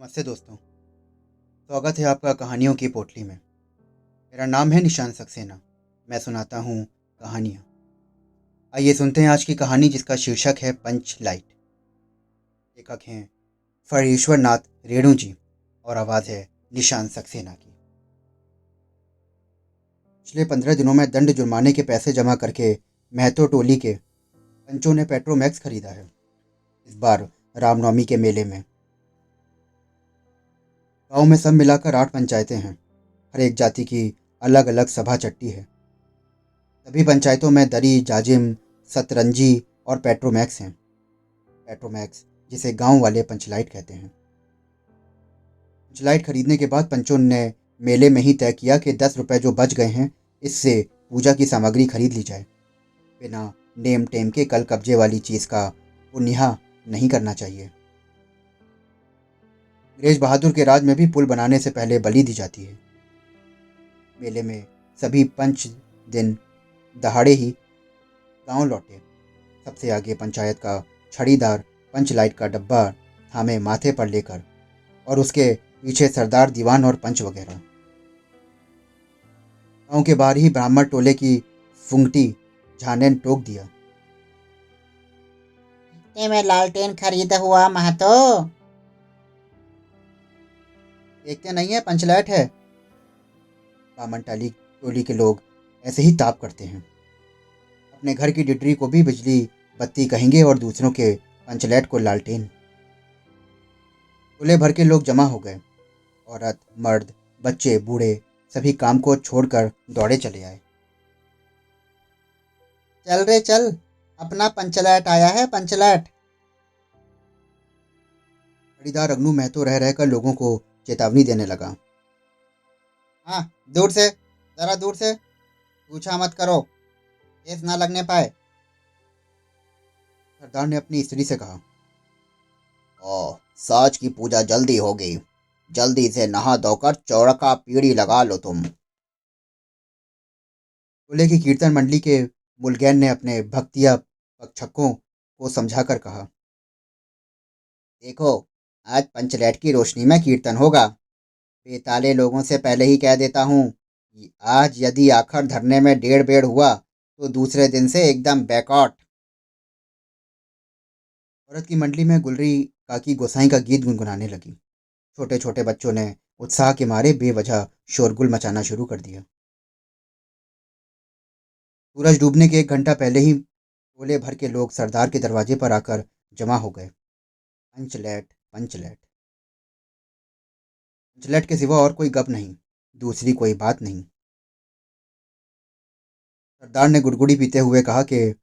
नमस्ते दोस्तों। स्वागत है आपका कहानियों की पोटली में। मेरा नाम है निशान सक्सेना। मैं सुनाता हूँ कहानियाँ। आइए सुनते हैं आज की कहानी जिसका शीर्षक है पंच लाइट। लेखक हैं फणीश्वर नाथ रेणु जी और आवाज़ है निशान सक्सेना की। पिछले 15 दिनों में दंड जुर्माने के पैसे जमा करके महतो टोली के पंचों ने पेट्रोमैक्स खरीदा है। इस बार रामनवमी के मेले में गांव में सब मिलाकर 8 पंचायतें हैं। हर एक जाति की अलग अलग सभा चट्टी है। सभी पंचायतों में दरी, जाजिम, सतरंजी और पेट्रोमैक्स हैं। पेट्रोमैक्स जिसे गांव वाले पंचलाइट कहते हैं। पंचलाइट खरीदने के बाद पंचों ने मेले में ही तय किया कि 10 रुपए जो बच गए हैं इससे पूजा की सामग्री खरीद ली जाए। बिना नेम टेम के कल कब्जे वाली चीज़ का पुण्यहा नहीं करना चाहिए। अंग्रेज बहादुर के राज में भी पुल बनाने से पहले बलि दी जाती है। मेले में सभी पंच दिन दहाड़े ही गांव लौटे। सबसे आगे पंचायत का छड़ीदार पंच लाइट का डब्बा थामे माथे पर लेकर और उसके पीछे सरदार दीवान और पंच वगैरह। गांव के बाहर ही ब्राह्मण टोले की फुंगटी झाने ने टोक दिया। इतने में लालटेन खरीदा हुआ महतो। देखते नहीं है पंचलाइट है। ब्राह्मण टोली के लोग ऐसे ही ताप करते हैं। अपने घर की डिडरी को भी बिजली बत्ती कहेंगे और दूसरों के पंचलाइट को लालटेन। टोले भर के लोग जमा हो गए। औरत, मर्द, बच्चे, बूढ़े सभी काम को छोड़कर दौड़े चले आए। चल रे चल, अपना पंचलैट आया है पंचलैट। खरीदार अग्नू महतो रह रहकर लोगों को चेतावनी देने लगा। हाँ, दूर से, जरा दूर से, पूछा मत करो, केस ना लगने पाए। सरदार ने अपनी स्त्री से कहा, ओ, साज की पूजा जल्दी होगी। जल्दी से नहा धोकर चौरका पीढ़ी लगा लो तुम। टोले की कीर्तन मंडली के मुलगैन ने अपने भक्तिया पक्षकों को समझाकर कहा, देखो, आज पंचलैट की रोशनी में कीर्तन होगा। बेताले लोगों से पहले ही कह देता हूँ कि आज यदि आखिर धरने में डेढ़ बेड़ हुआ तो दूसरे दिन से एकदम बैकआउट। औरत की मंडली में गुलरी काकी गोसाई का गीत गुनगुनाने लगी। छोटे छोटे बच्चों ने उत्साह के मारे बेवजह शोरगुल मचाना शुरू कर दिया। सूरज डूबने के 1 घंटा पहले ही टोले भर के लोग सरदार के दरवाजे पर आकर जमा हो गए। पंचलैट, पंचलैट, पंचलैट के सिवा और कोई गप नहीं, दूसरी कोई बात नहीं। सरदार ने गुड़गुड़ी पीते हुए कहा कि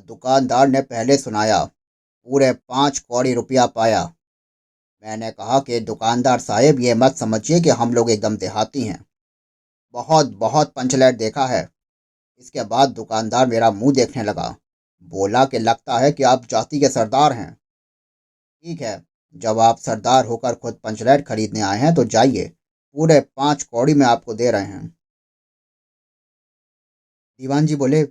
दुकानदार ने पहले सुनाया, पूरे 5 कौड़ी रुपया पाया। मैंने कहा कि दुकानदार साहब ये मत समझिए कि हम लोग एकदम देहाती हैं। बहुत बहुत पंचलैट देखा है। इसके बाद दुकानदार मेरा मुंह देखने लगा। बोला कि लगता है कि आप जाति के सरदार हैं। ठीक है, जब आप सरदार होकर खुद पंचलैट खरीदने आए हैं तो जाइए, पूरे 5 कौड़ी में आपको दे रहे हैं। दीवान जी बोले,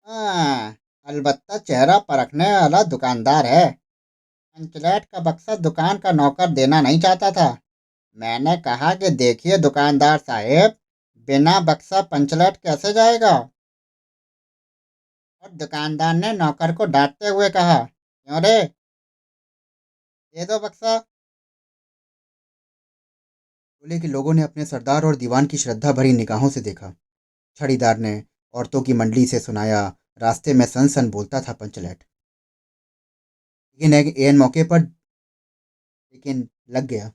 हाँ, अलबत्ता चेहरा परखने वाला दुकानदार है। पंचलैट का बक्सा दुकान का नौकर देना नहीं चाहता था। मैंने कहा कि देखिए दुकानदार साहेब, बिना बक्सा पंचलैट कैसे जाएगा। और दुकानदार ने नौकर को डांटते हुए कहा, क्यों रे, दे दो बक्सा। टोले के लोगों ने अपने सरदार और दीवान की श्रद्धा भरी निगाहों से देखा। छड़ीदार ने औरतों की मंडली से सुनाया, रास्ते में सन सन बोलता था पंचलैट। लेकिन एक एन मौके पर लेकिन लग गया।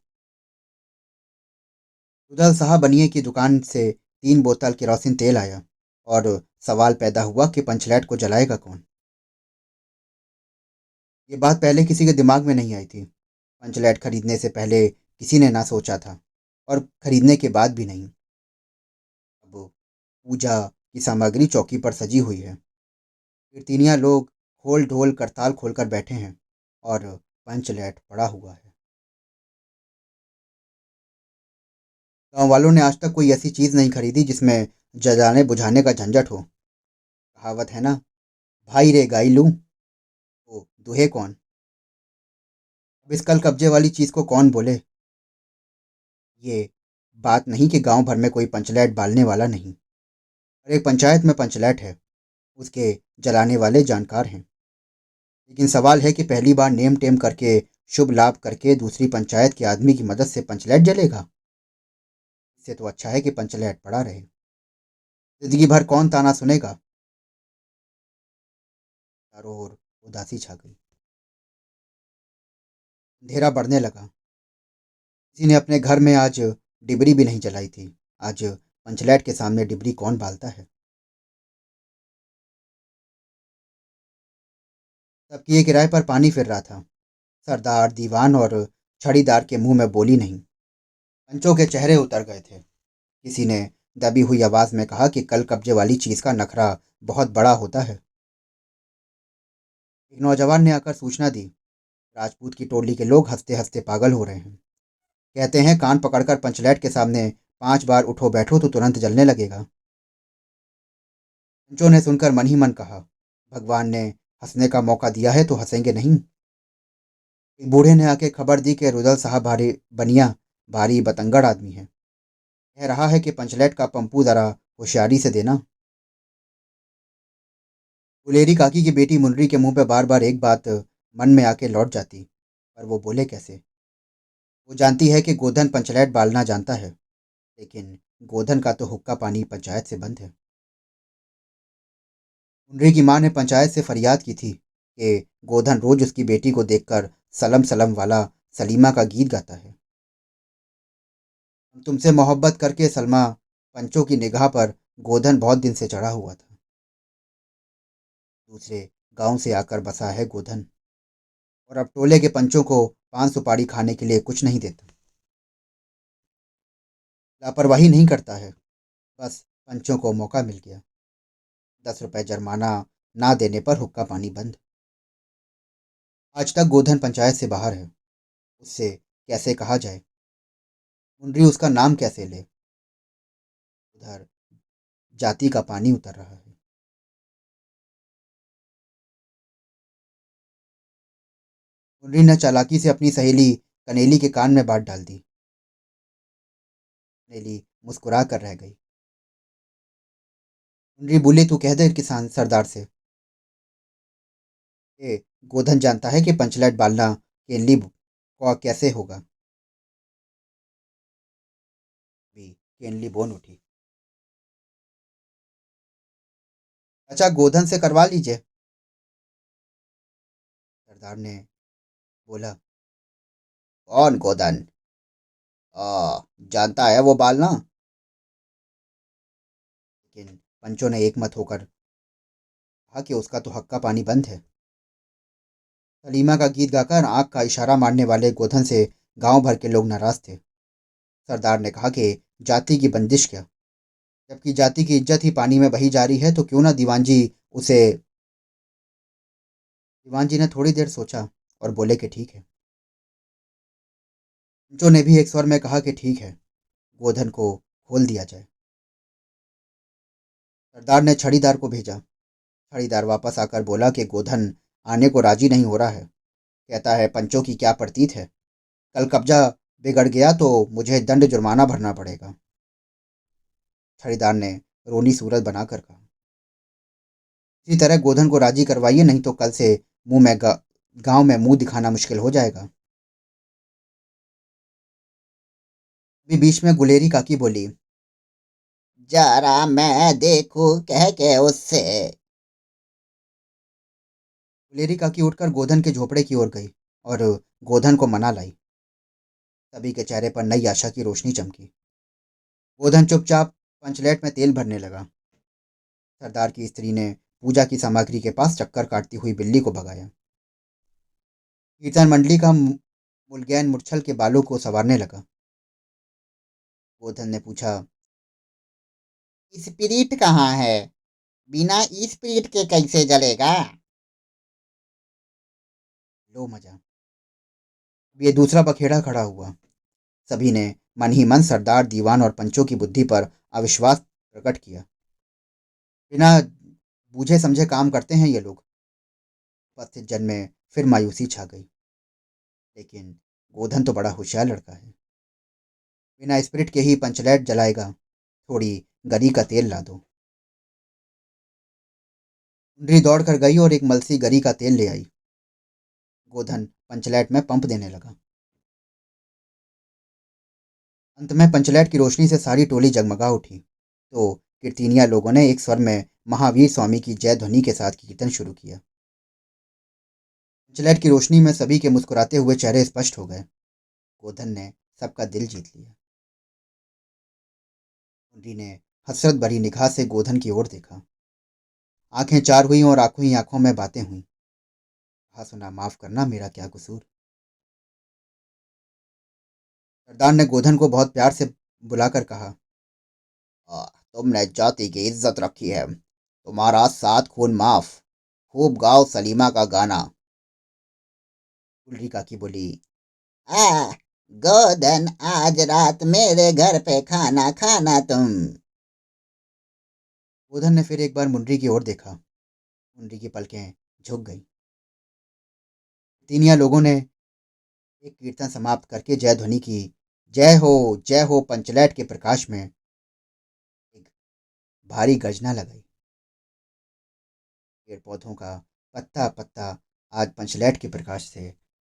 रुदल साहब बनिए की दुकान से 3 बोतल केरोसिन तेल आया और सवाल पैदा हुआ कि पंचलैट को जलाएगा कौन। ये बात पहले किसी के दिमाग में नहीं आई थी। पंचलैट खरीदने से पहले किसी ने ना सोचा था और खरीदने के बाद भी नहीं। अब पूजा की सामग्री चौकी पर सजी हुई है। कीर्तनिया लोग खोल ढोल करताल खोलकर बैठे हैं और पंचलैट पड़ा हुआ है। गांव वालों ने आज तक कोई ऐसी चीज़ नहीं खरीदी जिसमें जलाने बुझाने का झंझट हो। कहावत है ना, भाई रे गाई लूं तो दुहे कौन। अब इस कल कब्जे वाली चीज़ को कौन बोले? ये बात नहीं कि गांव भर में कोई पंचलैट बालने वाला नहीं, और एक पंचायत में पंचलैट है, उसके जलाने वाले जानकार हैं। लेकिन सवाल है कि पहली बार नेम टेम करके, शुभ लाभ करके दूसरी पंचायत के आदमी की मदद से पंचलैट जलेगा। इससे तो अच्छा है कि पंचलैट पड़ा रहे। जिंदगी भर कौन ताना सुनेगा। चारों ओर उदासी छा गई। अंधेरा बढ़ने लगा। किसी ने अपने घर में आज डिबरी भी नहीं जलाई थी। आज पंचलैट के सामने डिबरी कौन बालता है। सबकी एक किराए पर पानी फिर रहा था। सरदार, दीवान और छड़ीदार के मुंह में बोली नहीं। पंचों के चेहरे उतर गए थे। किसी ने दबी हुई आवाज में कहा कि कल कब्जे वाली चीज का नखरा बहुत बड़ा होता है। एक नौजवान ने आकर सूचना दी, राजपूत की टोली के लोग हंसते हंसते पागल हो रहे हैं। कहते हैं कान पकड़कर पंचलैट के सामने 5 बार उठो बैठो तो तुरंत जलने लगेगा। पंचों ने सुनकर मन ही मन कहा, भगवान ने हंसने का मौका दिया है तो हंसेंगे नहीं। एक बूढ़े ने आके खबर दी कि रुदल साहब भारी बनिया भारी बतंगड़ आदमी है। कह रहा है कि पंचलैट का पंपू जरा होशियारी से देना। गुलेरी काकी की बेटी मुनरी के मुंह पे बार बार एक बात मन में आके लौट जाती, पर वो बोले कैसे। वो जानती है कि गोधन पंचलैट बालना जानता है, लेकिन गोधन का तो हुक्का पानी पंचायत से बंद है। मुनरी की माँ ने पंचायत से फरियाद की थी कि गोधन रोज उसकी बेटी को देखकर सलम सलम वाला सलीमा का गीत गाता है। हम तुमसे मोहब्बत करके सलमा, पंचों की निगाह पर गोधन बहुत दिन से चढ़ा हुआ था। दूसरे गांव से आकर बसा है गोधन, और अब टोले के पंचों को पान सुपारी खाने के लिए कुछ नहीं देता। लापरवाही नहीं करता है, बस पंचों को मौका मिल गया। 10 रुपए जुर्माना ना देने पर हुक्का पानी बंद। आज तक गोधन पंचायत से बाहर है। उससे कैसे कहा जाए। मुंडरी उसका नाम कैसे ले। उधर जाति का पानी उतर रहा है। मुंडरी ने चालाकी से अपनी सहेली कनेली के कान में बात डाल दी। कनेली मुस्कुरा कर रह गई। मुंडरी बोली, तू कह दे किसान सरदार से कि गोधन जानता है कि पंचलैट बालना केनली को कैसे होगा। भी केनली बोन उठी। अच्छा, गोधन से करवा लीजिए, सरदार ने बोला। कौन गोधन? जानता है वो बालना। लेकिन पंचों ने एक मत होकर कहा कि उसका तो हक्का पानी बंद है। सलीमा का गीत गाकर आंख का इशारा मारने वाले गोधन से गांव भर के लोग नाराज थे। सरदार ने कहा कि जाति की बंदिश क्या, जबकि जाति की इज्जत ही पानी में बही जा रही है तो क्यों ना दीवान जी उसे। दीवान जी ने थोड़ी देर सोचा और बोले कि ठीक है। पंचों ने भी एक स्वर में कहा कि ठीक है, गोधन को खोल दिया जाए। सरदार ने छड़ीदार को भेजा। छड़ीदार वापस आकर बोला कि गोधन आने को राजी नहीं हो रहा है। कहता है पंचों की क्या प्रतीत है, कल कब्जा बिगड़ गया तो मुझे दंड जुर्माना भरना पड़ेगा। छड़ीदार ने रोनी सूरत बनाकर कहा, इसी तरह गोधन को राजी करवाइए, नहीं तो कल से गांव में मुंह दिखाना मुश्किल हो जाएगा। अभी बीच में गुलेरी काकी बोली, जरा मैं देखूं कह के उससे। गुलेरी काकी उठकर गोधन के झोपड़े की ओर गई और गोधन को मना लाई। सभी के चेहरे पर नई आशा की रोशनी चमकी। गोधन चुपचाप पंचलेट में तेल भरने लगा। सरदार की स्त्री ने पूजा की सामग्री के पास चक्कर काटती हुई बिल्ली को भगाया। कीर्तन मंडली का मुलगैन मुरछल के बालों को संवारने लगा। गोधन ने पूछा, स्पिरिट कहाँ है? बिना स्पिरिट के कैसे जलेगा? लो मजा। अब ये दूसरा बखेड़ा खड़ा हुआ। सभी ने मन ही मन सरदार, दीवान और पंचों की बुद्धि पर अविश्वास प्रकट किया। बिना बूझे समझे काम करते हैं ये लोग। उपस्थित जन में फिर मायूसी छा गई। लेकिन गोधन तो बड़ा होशियार लड़का है, बिना स्पिरिट के ही पंचलैट जलाएगा। थोड़ी गरी का तेल ला दो। मुंडरी दौड़ कर गई और एक मलसी गरी का तेल ले आई। गोधन पंचलैट में पंप देने लगा। अंत में पंचलैट की रोशनी से सारी टोली जगमगा उठी। तो कीर्तनिया लोगों ने एक स्वर में महावीर स्वामी की जय ध्वनि के साथ कीर्तन शुरू किया। पंचलैट की रोशनी में सभी के मुस्कुराते हुए चेहरे स्पष्ट हो गए। गोधन ने सबका दिल जीत लिया। मुंडी ने हसरत भरी निगाह से गोधन की ओर देखा। आंखें चार हुई और आंखों ही आंखों में बातें हुई। कहा, सुना, माफ करना, मेरा क्या कसूर। सरदार ने गोधन को बहुत प्यार से बुलाकर कहा, तुमने जाति की इज्जत रखी है, तुम्हारा 7 खून माफ। खूब गाओ सलीमा का गाना। गुलरी काकी बोली, आ गोधन, आज रात मेरे घर पे खाना खाना तुम। गोधन ने फिर एक बार मुंडरी की ओर देखा। मुंडरी की पलकें झुक गईं। तीनिया लोगों ने एक कीर्तन समाप्त करके जय ध्वनि की। जय हो पंचलैट के प्रकाश में एक भारी गर्जना लगाई। पेड़ पौधों का पत्ता पत्ता आज पंचलैट के प्रकाश से